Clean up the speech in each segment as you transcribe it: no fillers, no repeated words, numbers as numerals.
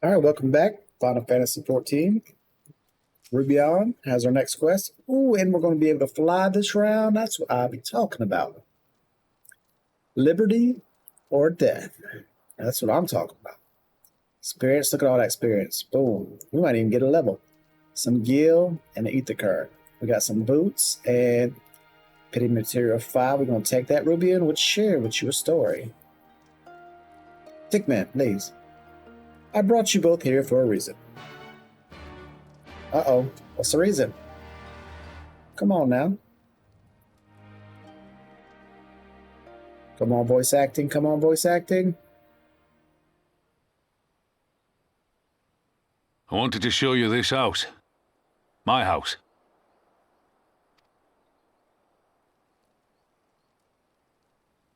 All right, welcome back. Final Fantasy XIV. Rubion has our next quest. Ooh, and we're going to be able to fly this round. That's what I'll be talking about. Liberty or death. That's what I'm talking about. Experience, look at all that experience. Boom. We might even get a level. Some gil and an ether card. We got some boots and pity material 5. We're going to take that Rubion, which share with you a story. Dickman, please. I brought you both here for a reason. Uh-oh. What's the reason? Come on now. Come on, voice acting. Come on, voice acting. I wanted to show you this house. My house.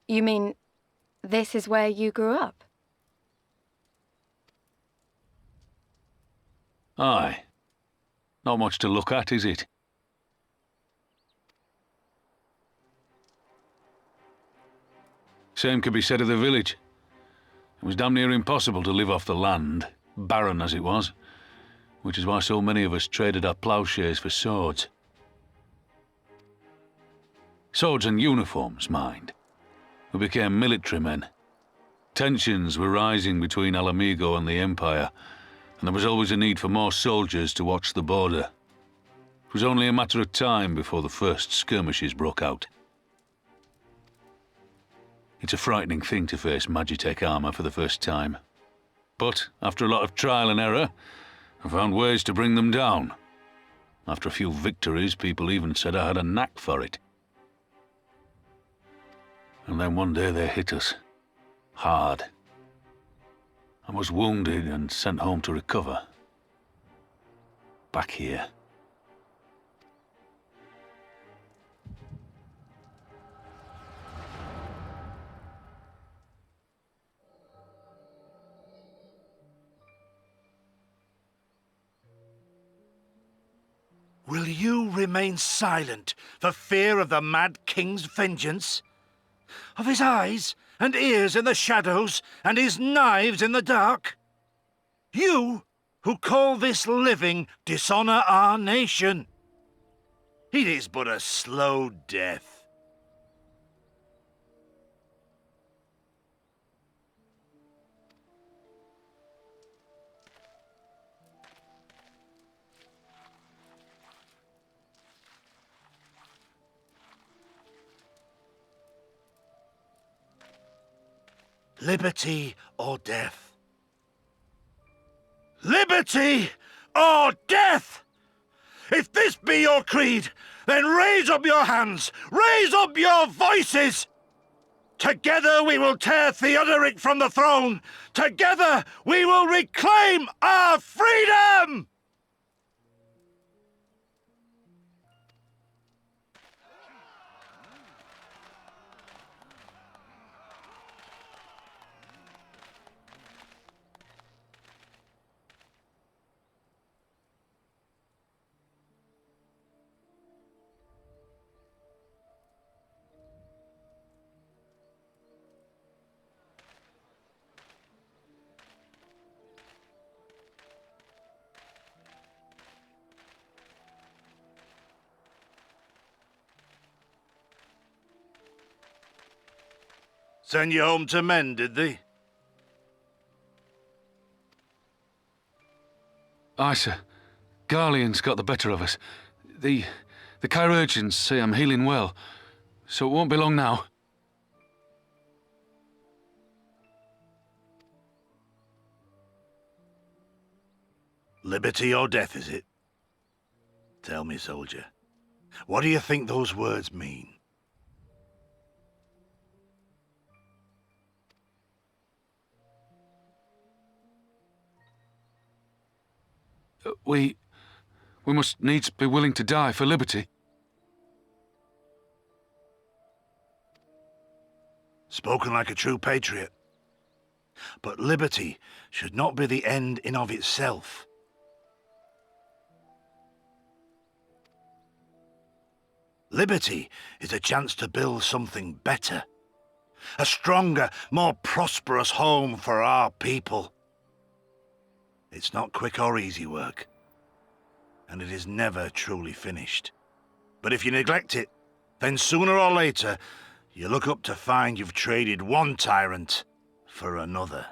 You mean this is where you grew up? Aye. Not much to look at, is it? Same could be said of the village. It was damn near impossible to live off the land, barren as it was, which is why so many of us traded our plowshares for swords. Swords and uniforms, mind. We became military men. Tensions were rising between Alamigo and the Empire, and there was always a need for more soldiers to watch the border. It was only a matter of time before the first skirmishes broke out. It's a frightening thing to face Magitech armor for the first time. But after a lot of trial and error, I found ways to bring them down. After a few victories, people even said I had a knack for it. And then one day they hit us. Hard. I was wounded and sent home to recover. Back here. Will you remain silent for fear of the Mad King's vengeance? Of his eyes and ears in the shadows and his knives in the dark? You, who call this living dishonor our nation. It is but a slow death. Liberty or death? Liberty or death? If this be your creed, then raise up your hands, raise up your voices! Together we will tear Theodoric from the throne! Together we will reclaim our freedom! Send you home to men, did they? Aye, sir. Garlean's got the better of us. The chirurgeons say I'm healing well, so it won't be long now. Liberty or death, is it? Tell me, soldier, what do you think those words mean? We must needs be willing to die for liberty. Spoken like a true patriot. But liberty should not be the end in of itself. Liberty is a chance to build something better. A stronger, more prosperous home for our people. It's not quick or easy work, and it is never truly finished. But if you neglect it, then sooner or later, you look up to find you've traded one tyrant for another.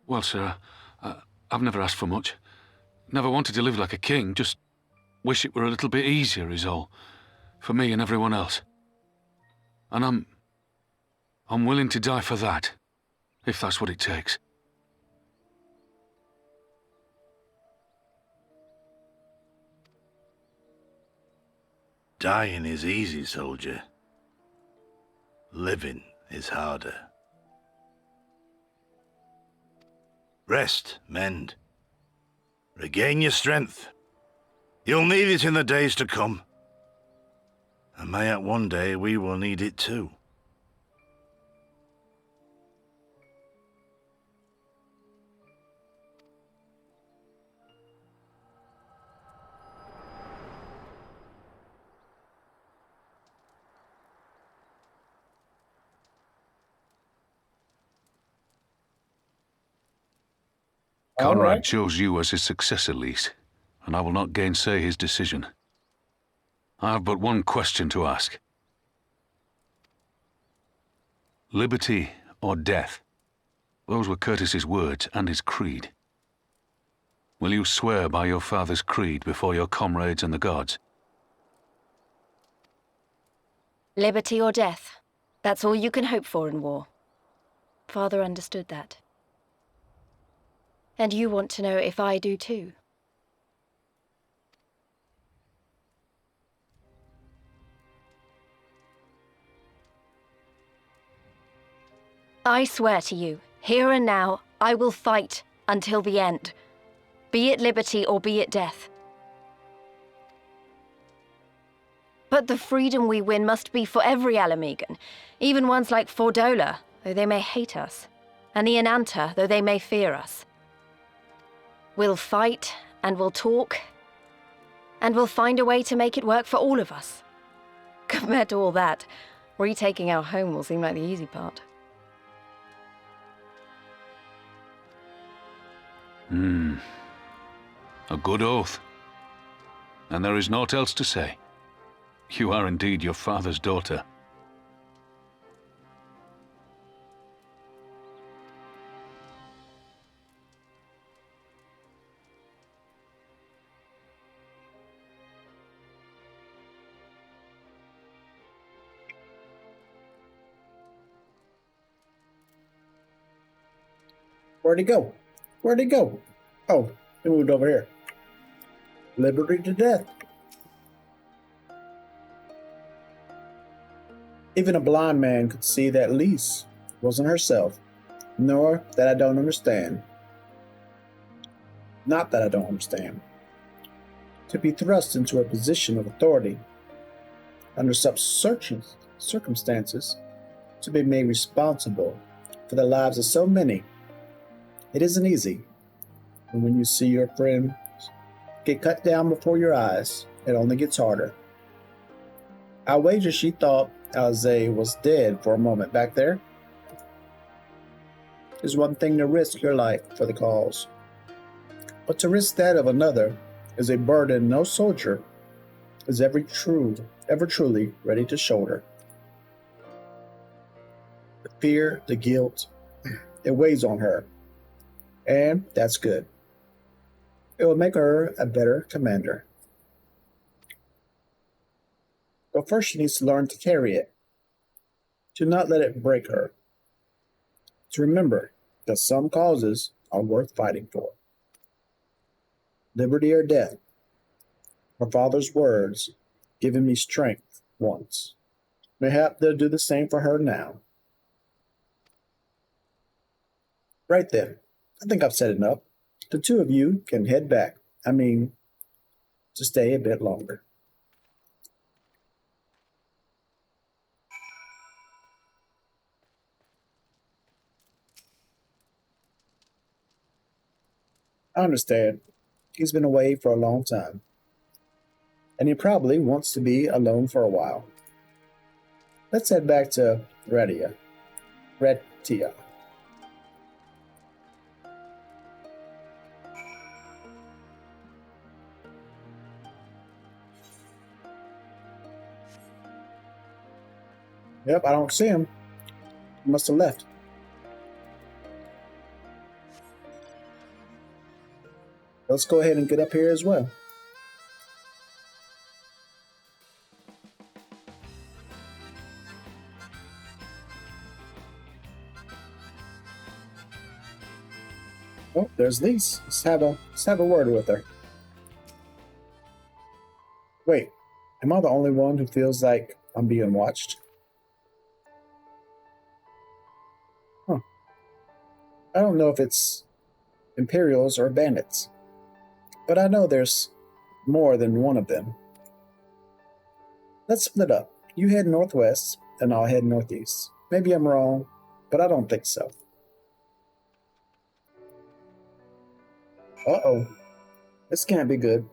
Well, sir, I've never asked for much. Never wanted to live like a king, just wish it were a little bit easier is all. For me and everyone else. And I'm willing to die for that, if that's what it takes. Dying is easy, soldier. Living is harder. Rest, mend. Regain your strength. You'll need it in the days to come. And mayhap one day we will need it too. Conrad chose you as his successor, Lys, and I will not gainsay his decision. I have but one question to ask. Liberty or death? Those were Curtis's words and his creed. Will you swear by your father's creed before your comrades and the gods? Liberty or death. That's all you can hope for in war. Father understood that. And you want to know if I do too. I swear to you, here and now, I will fight until the end. Be it liberty or be it death. But the freedom we win must be for every Alamegan, even ones like Fordola, though they may hate us, and the Ananta, though they may fear us. We'll fight, and we'll talk, and we'll find a way to make it work for all of us. Compared to all that, retaking our home will seem like the easy part. A good oath. And there is naught else to say. You are indeed your father's daughter. Where'd he go? Where'd he go? Oh, he moved over here. Liberty to death. Even a blind man could see that Lys wasn't herself, nor that I don't understand. Not that I don't understand. To be thrust into a position of authority under such circumstances, to be made responsible for the lives of so many, it isn't easy. And when you see your friend get cut down before your eyes, it only gets harder. I wager she thought Eorzea was dead for a moment back there. It's one thing to risk your life for the cause, but to risk that of another is a burden no soldier is ever truly ready to shoulder. The fear, the guilt, it weighs on her, and that's good. It will make her a better commander. But first she needs to learn to carry it, to not let it break her, to remember that some causes are worth fighting for. Liberty or death. Her father's words given me strength once. Mayhap they'll do the same for her now. Right then, I think I've said enough. The two of you can head back. To stay a bit longer. I understand. He's been away for a long time. And he probably wants to be alone for a while. Let's head back to Retia. Yep, I don't see him. He must have left. Let's go ahead and get up here as well. Oh, there's Lise. Let's have a word with her. Wait, am I the only one who feels like I'm being watched? Huh. I don't know if it's Imperials or bandits, but I know there's more than one of them. Let's split up. You head northwest, and I'll head northeast. Maybe I'm wrong, but I don't think so. Uh-oh. This can't be good.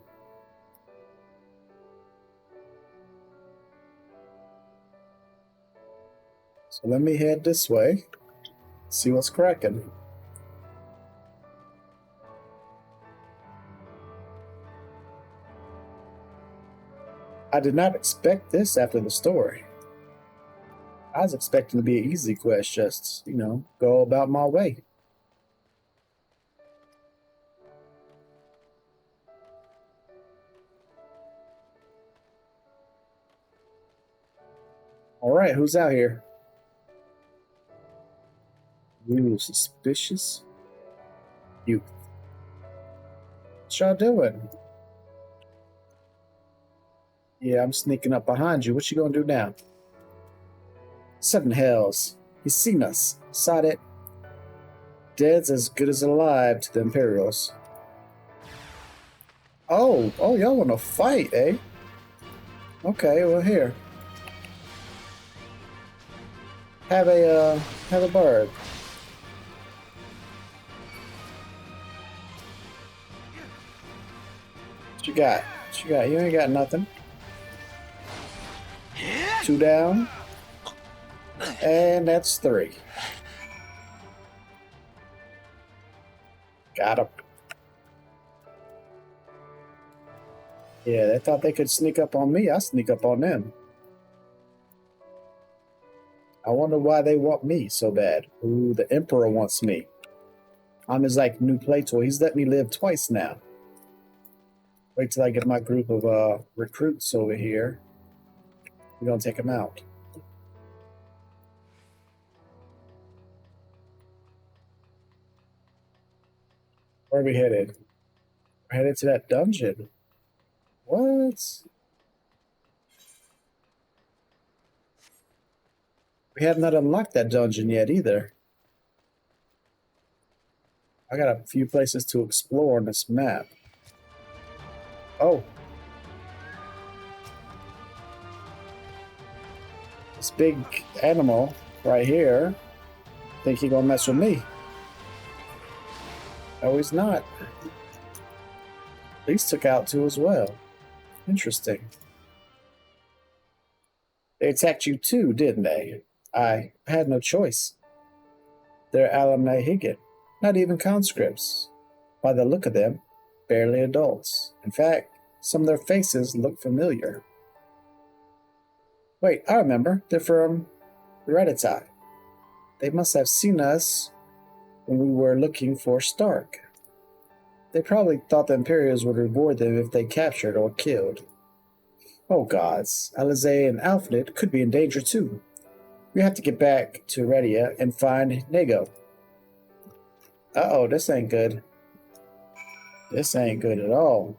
So let me head this way. See what's cracking. I did not expect this after the story. I was expecting to be an easy quest, just, go about my way. Alright, who's out here? Ooh, suspicious youth. What y'all doing? Yeah, I'm sneaking up behind you. What you gonna do now? Seven hells. He's seen us. Saw it. Dead's as good as alive to the Imperials. Oh, y'all wanna fight, eh? Okay, well here. Have a bird. What you got? You ain't got nothing. 2 down. And that's 3. Got him. Yeah, they thought they could sneak up on me. I sneak up on them. I wonder why they want me so bad. Ooh, the Emperor wants me. I'm his new play toy. He's let me live twice now. Wait till I get my group of recruits over here. We're gonna take him out. Where are we headed? We're headed to that dungeon. What? We have not unlocked that dungeon yet either. I got a few places to explore on this map. Oh. This big animal right here. Think he gonna mess with me. No, he's not. These took out 2 as well. Interesting. They attacked you too, didn't they? I had no choice. They're Alamahigan, not even conscripts. By the look of them, barely adults. In fact, some of their faces look familiar. Wait, I remember. They're from Retia. They must have seen us when we were looking for Stark. They probably thought the Imperials would reward them if they captured or killed. Oh gods, Eorzea and Alfred could be in danger too. We have to get back to Retia and find Nego. Uh-oh, this ain't good. This ain't good at all.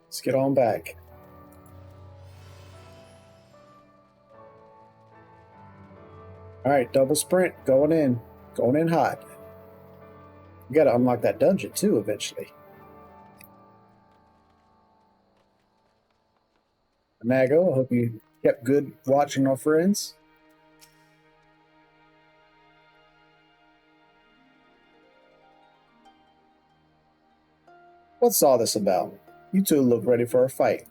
Let's get on back. Alright, double sprint, going in hot. We gotta unlock that dungeon too eventually. Nago, I hope you kept good watching our friends. What's all this about? You two look ready for a fight.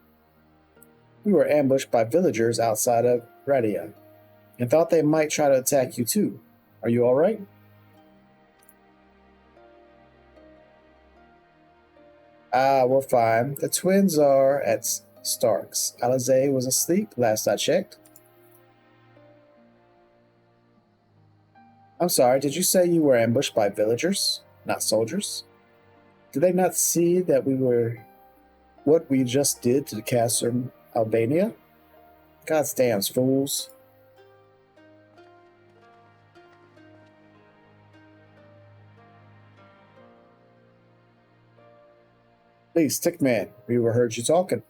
We were ambushed by villagers outside of Radia and thought they might try to attack you too. Are you alright? We're fine. The twins are at Stark's. Eorzea was asleep last I checked. I'm sorry, did you say you were ambushed by villagers, not soldiers? Did they not see that what we just did to the castle Albania? God's damn fools. Please, Stickman, we heard you talking.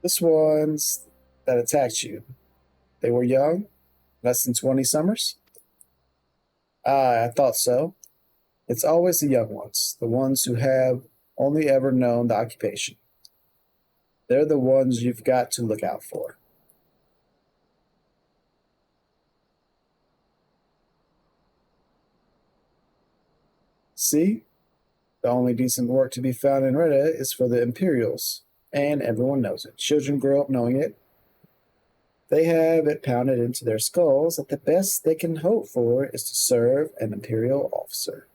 This one's that attacked you. They were young, less than 20 summers? I thought so. It's always the young ones, the ones who have only ever known the occupation. They're the ones you've got to look out for. See? The only decent work to be found in Reddit is for the Imperials, and everyone knows it. Children grow up knowing it. They have it pounded into their skulls that the best they can hope for is to serve an Imperial officer.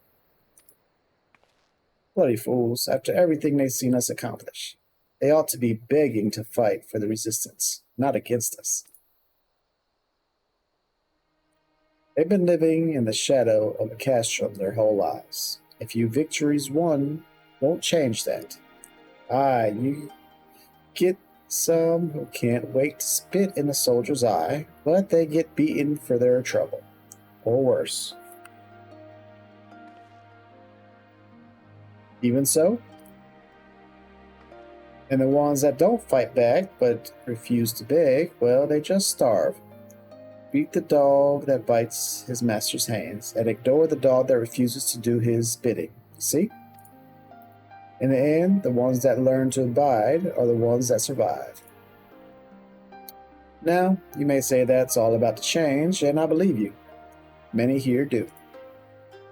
Bloody fools, after everything they've seen us accomplish. They ought to be begging to fight for the resistance, not against us. They've been living in the shadow of a castrum their whole lives. A few victories won won't change that. You get some who can't wait to spit in a soldier's eye, but they get beaten for their trouble. Or worse. Even so, and the ones that don't fight back but refuse to beg, well, they just starve. Beat the dog that bites his master's hands, and ignore the dog that refuses to do his bidding. See? In the end, the ones that learn to abide are the ones that survive. Now, you may say that's all about to change, and I believe you. Many here do.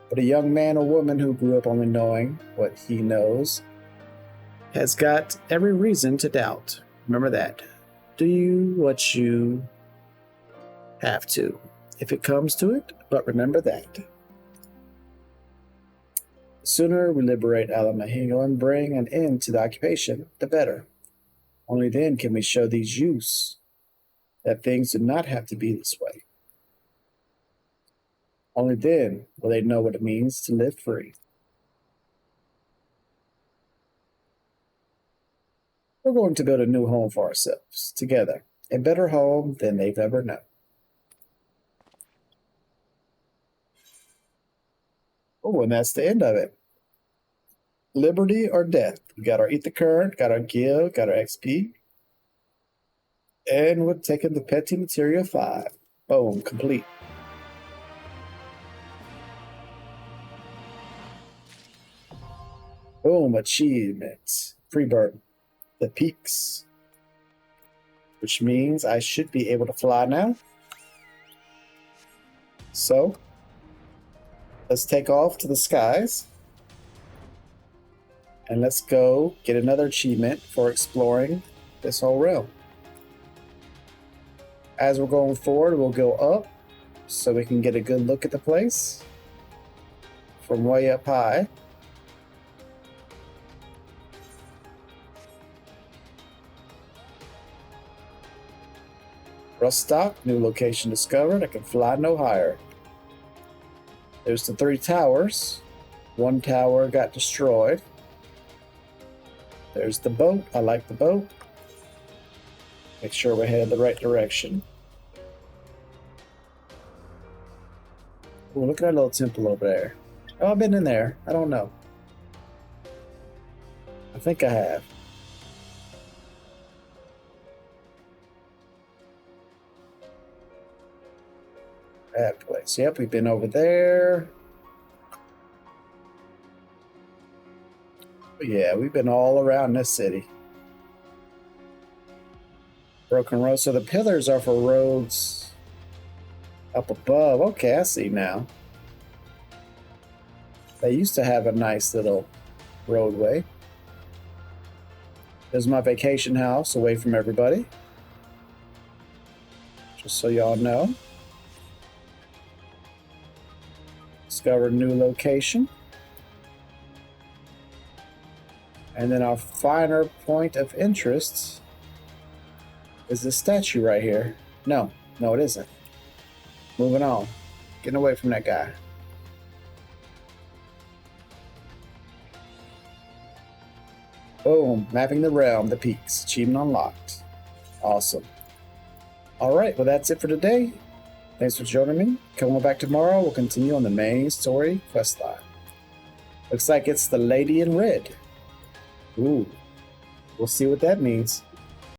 But a young man or woman who grew up only knowing what he knows has got every reason to doubt. Remember that. Do what you have to, if it comes to it, but remember that. The sooner we liberate Alamahingo and bring an end to the occupation, the better. Only then can we show these youths that things do not have to be this way. Only then will they know what it means to live free. We're going to build a new home for ourselves, together. A better home than they've ever known. Oh, and that's the end of it. Liberty or death. We got our ether current, got our guild, got our XP. And we're taking the petty materia 5. Boom, complete. Boom, achievements. Freebird. The peaks. Which means I should be able to fly now. So, let's take off to the skies. And let's go get another achievement for exploring this whole realm. As we're going forward, we'll go up so we can get a good look at the place from way up high. Ruststock, new location discovered. I can fly no higher. There's the 3 towers. 1 tower got destroyed. There's the boat. I like the boat. Make sure we're headed the right direction. Oh, look at that little temple over there. Oh, I've been in there. I don't know. I think I have. That place. Yep, we've been over there. Yeah, we've been all around this city. Broken roads. So the pillars are for roads up above. Okay, I see now. They used to have a nice little roadway. There's my vacation house away from everybody. Just so y'all know. Discover a new location. And then our final point of interest is this statue right here. No, it isn't. Moving on. Getting away from that guy. Boom. Mapping the realm, the peaks. Achievement unlocked. Awesome. Alright, well that's it for today. Thanks for joining me. Come on back tomorrow. We'll continue on the main story questline. Looks like it's the lady in red. Ooh. We'll see what that means.